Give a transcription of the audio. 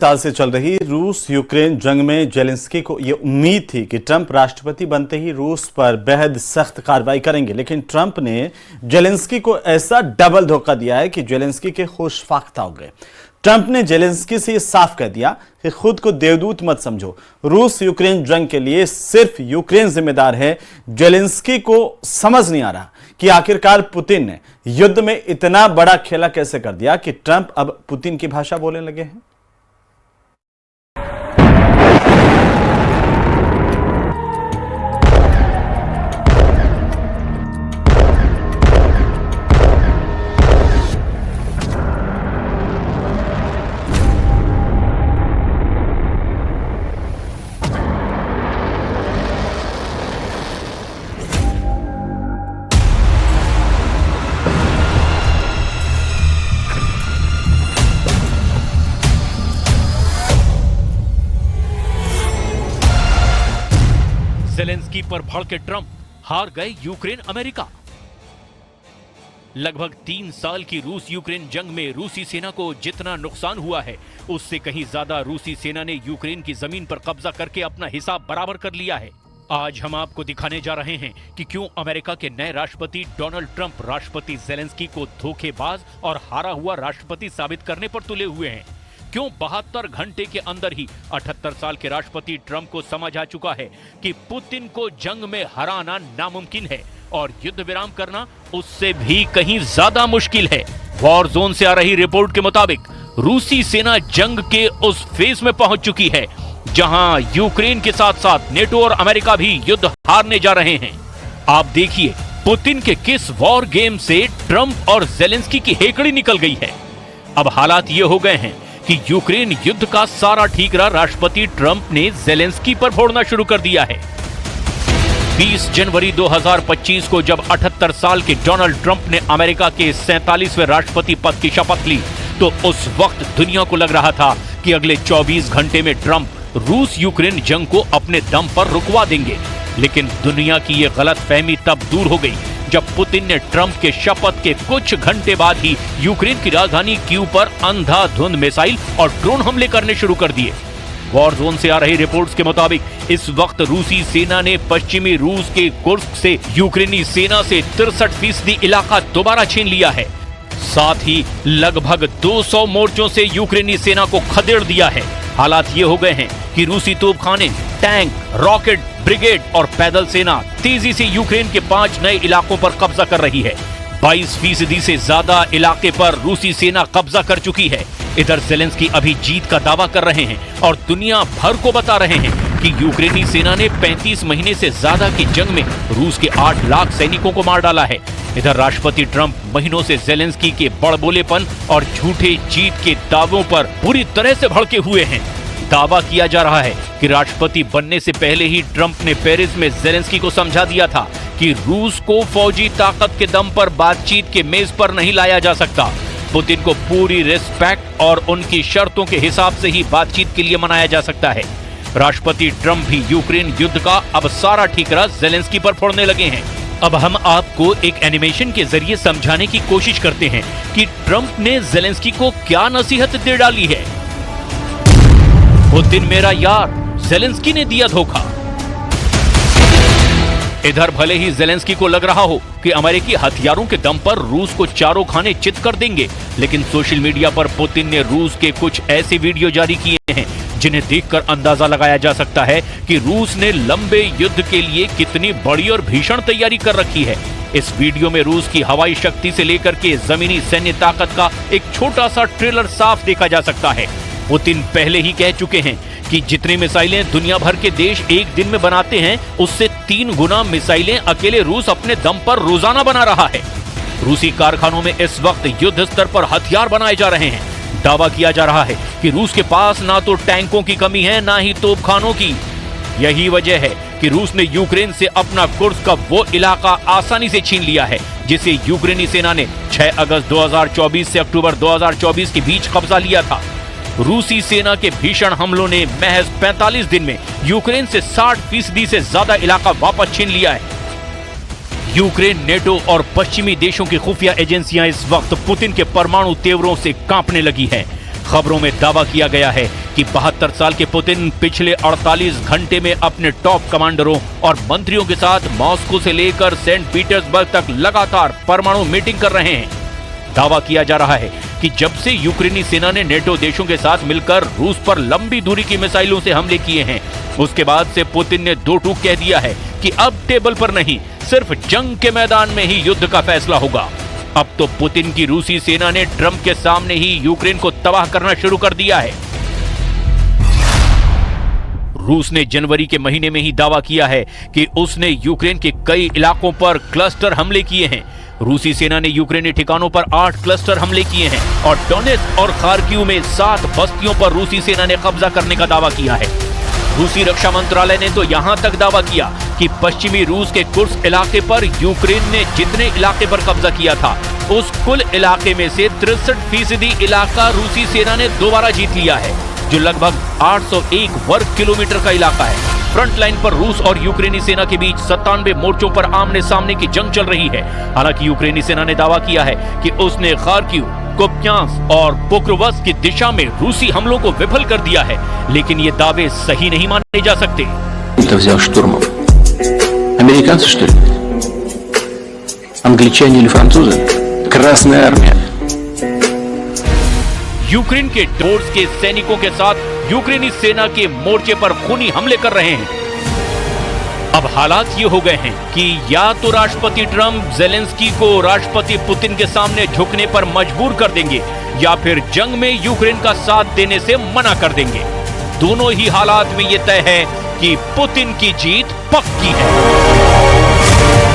साल से चल रही रूस यूक्रेन जंग में जेलेंस्की को यह उम्मीद थी कि ट्रंप राष्ट्रपति बनते ही रूस पर बेहद सख्त कार्रवाई करेंगे, लेकिन ट्रंप ने जेलेंस्की को ऐसा डबल धोखा दिया है कि जेलेंस्की के होश फाख्ता हो गए। ट्रंप ने जेलेंस्की से साफ कह दिया कि खुद को देवदूत मत समझो, रूस यूक्रेन जंग के लिए सिर्फ यूक्रेन जिम्मेदार है। जेलेंस्की को समझ नहीं आ रहा कि आखिरकार पुतिन ने युद्ध में इतना बड़ा खेला कैसे कर दिया कि ट्रंप अब पुतिन की भाषा बोलने लगे हैं। ज़ेलेंस्की पर भड़के ट्रंप, हार गए यूक्रेन अमेरिका। लगभग 3 साल की रूस यूक्रेन जंग में रूसी सेना को जितना नुकसान हुआ है, उससे कहीं ज्यादा रूसी सेना ने यूक्रेन की जमीन पर कब्जा करके अपना हिसाब बराबर कर लिया है। आज हम आपको दिखाने जा रहे हैं कि क्यों अमेरिका के नए राष्ट्रपति डोनाल्ड ट्रंप राष्ट्रपति ज़ेलेंस्की को धोखेबाज और हारा हुआ राष्ट्रपति साबित करने पर तुले हुए हैं। क्यों 72 घंटे के अंदर ही 78 साल के राष्ट्रपति ट्रंप को समझ आ चुका है कि पुतिन को जंग में हराना नामुमकिन है और युद्ध विराम करना उससे भी कहीं ज्यादा मुश्किल है। वॉर जोन से आ रही रिपोर्ट के मुताबिक रूसी सेना जंग के उस फेज में पहुंच चुकी है जहां यूक्रेन के साथ साथ नेटो और अमेरिका भी युद्ध हारने जा रहे हैं। आप देखिए पुतिन के किस वॉर गेम से ट्रंप और ज़ेलेंस्की की हेकड़ी निकल गई है। अब हालात ये हो गए हैं कि यूक्रेन युद्ध का सारा ठीकरा राष्ट्रपति ट्रंप ने ज़ेलेंस्की पर फोड़ना शुरू कर दिया है। 20 जनवरी 2025 को जब 78 साल के डोनाल्ड ट्रंप ने अमेरिका के 47वें राष्ट्रपति पद की शपथ ली, तो उस वक्त दुनिया को लग रहा था कि अगले 24 घंटे में ट्रंप रूस यूक्रेन जंग को अपने दम पर रुकवा देंगे। लेकिन दुनिया की यह गलतफहमी तब दूर हो गई जब पुतिन ने ट्रंप के शपथ के कुछ घंटे बाद ही यूक्रेन की राजधानी कीव पर अंधाधुंध मिसाइल और ड्रोन हमले करने शुरू कर दिए। वॉर जोन से आ रही रिपोर्ट्स के मुताबिक इस वक्त रूसी सेना ने पश्चिमी रूस के कुर्स्क से यूक्रेनी सेना से 63% इलाका दोबारा छीन लिया है। साथ ही लगभग 200 मोर्चों से यूक्रेनी सेना को खदेड़ दिया है। हालात ये हो गए हैं कि रूसी तोपखाने, टैंक, रॉकेट ब्रिगेड और पैदल सेना तेजी से यूक्रेन के 5 नए इलाकों पर कब्जा कर रही है। 22% से ज्यादा इलाके पर रूसी सेना कब्जा कर चुकी है। इधर ज़ेलेंस्की अभी जीत का दावा कर रहे हैं और दुनिया भर को बता रहे हैं कि यूक्रेनी सेना ने 35 महीने से ज्यादा की जंग में रूस के 8 लाख सैनिकों को मार डाला है। इधर राष्ट्रपति ट्रंप महीनों से ज़ेलेंस्की के बड़बोलेपन और झूठे जीत के दावों पर पूरी तरह से भड़के हुए हैं। दावा किया जा रहा है कि राष्ट्रपति बनने से पहले ही ट्रंप ने पेरिस में ज़ेलेंस्की को समझा दिया था कि रूस को फौजी ताकत के दम पर बातचीत के मेज पर नहीं लाया जा सकता। पुतिन को पूरी रिस्पेक्ट और उनकी शर्तों के हिसाब से ही बातचीत के लिए मनाया जा सकता है। राष्ट्रपति ट्रंप भी यूक्रेन युद्ध का अब सारा ठीकरा ज़ेलेंस्की पर फोड़ने लगे हैं। अब हम आपको एक एनिमेशन के जरिए समझाने की कोशिश करते हैं कि ट्रंप ने ज़ेलेंस्की को क्या नसीहत दे डाली है। पुतिन मेरा यार, ज़ेलेंस्की ने दिया धोखा। इधर भले ही ज़ेलेंस्की को लग रहा हो कि अमेरिकी हथियारों के दम पर रूस को चारों खाने चित कर देंगे, लेकिन सोशल मीडिया पर पुतिन ने रूस के कुछ ऐसे वीडियो जारी किए हैं जिन्हें देखकर अंदाजा लगाया जा सकता है कि रूस ने लंबे युद्ध के लिए कितनी बड़ी और भीषण तैयारी कर रखी है। इस वीडियो में रूस की हवाई शक्ति से लेकर के जमीनी सैन्य ताकत का एक छोटा सा ट्रेलर साफ देखा जा सकता है। पुतिन पहले ही कह चुके हैं कि जितनी मिसाइलें दुनिया भर के देश एक दिन में बनाते हैं, उससे 3 गुना मिसाइलें अकेले रूस अपने दम पर रोजाना बना रहा है। रूसी कारखानों में इस वक्त युद्ध स्तर पर हथियार बनाए जा रहे हैं। दावा किया जा रहा है कि रूस के पास ना तो टैंकों की कमी है, ना ही तोपखानों की। यही वजह है कि रूस ने यूक्रेन से अपना कुर्स्क का वो इलाका आसानी से छीन लिया है जिसे यूक्रेनी सेना ने 6 अगस्त 2024 से अक्टूबर 2024 के बीच कब्जा लिया था। रूसी सेना के भीषण हमलों ने महज 45 दिन में यूक्रेन से 60% से ज्यादा इलाका वापस छीन लिया है। यूक्रेन, नेटो और पश्चिमी देशों की खुफिया एजेंसियां इस वक्त पुतिन के परमाणु तेवरों से कांपने लगी हैं। खबरों में दावा किया गया है कि 72 साल के पुतिन पिछले 48 घंटे में अपने टॉप कमांडरों और मंत्रियों के साथ मॉस्को से लेकर सेंट पीटर्सबर्ग तक लगातार परमाणु मीटिंग कर रहे हैं। दावा किया जा रहा है कि जब से यूक्रेनी सेना ने नेटो देशों के साथ मिलकर रूस पर लंबी दूरी की मिसाइलों से हमले किए हैं, उसके बाद से पुतिन ने दो टूक कह दिया है कि अब टेबल पर नहीं, सिर्फ जंग के मैदान में ही युद्ध का फैसला होगा। अब तो पुतिन की रूसी सेना ने ट्रंप के सामने ही यूक्रेन को तबाह करना शुरू कर दिया है। रूस ने जनवरी के महीने में ही दावा किया है कि उसने यूक्रेन के कई इलाकों पर क्लस्टर हमले किए हैं। रूसी सेना ने यूक्रेनी ठिकानों पर 8 क्लस्टर हमले किए हैं और डोनेट्स्क और खार्किव में 7 बस्तियों पर रूसी सेना ने कब्जा करने का दावा किया है। रूसी रक्षा मंत्रालय ने तो यहां तक दावा किया कि पश्चिमी रूस के कुर्स्क इलाके पर यूक्रेन ने जितने इलाके पर कब्जा किया था, उस कुल इलाके में से 63% इलाका रूसी सेना ने दोबारा जीत लिया है, जो लगभग 801 वर्ग किलोमीटर का इलाका है। फ्रंट लाइन पर रूस और यूक्रेनी सेना के बीच 97 मोर्चों पर आमने सामने की जंग चल रही है। हालांकि यूक्रेनी सेना ने दावा किया है कि उसने खार्किव, कुपियांस्क और पोक्रोवस्क की दिशा में रूसी हमलों को विफल कर दिया है, लेकिन ये दावे सही नहीं माने जा सकते। взял штурмом. Американцы, что ли? Англичане или французы? Красная армия. यूक्रेन के फोर्स के सैनिकों के साथ यूक्रेनी सेना के मोर्चे पर खूनी हमले कर रहे हैं। अब हालात ये हो गए हैं कि या तो राष्ट्रपति ट्रंप जेलेंस्की को राष्ट्रपति पुतिन के सामने झुकने पर मजबूर कर देंगे या फिर जंग में यूक्रेन का साथ देने से मना कर देंगे। दोनों ही हालात में ये तय है कि पुतिन की जीत पक्की है।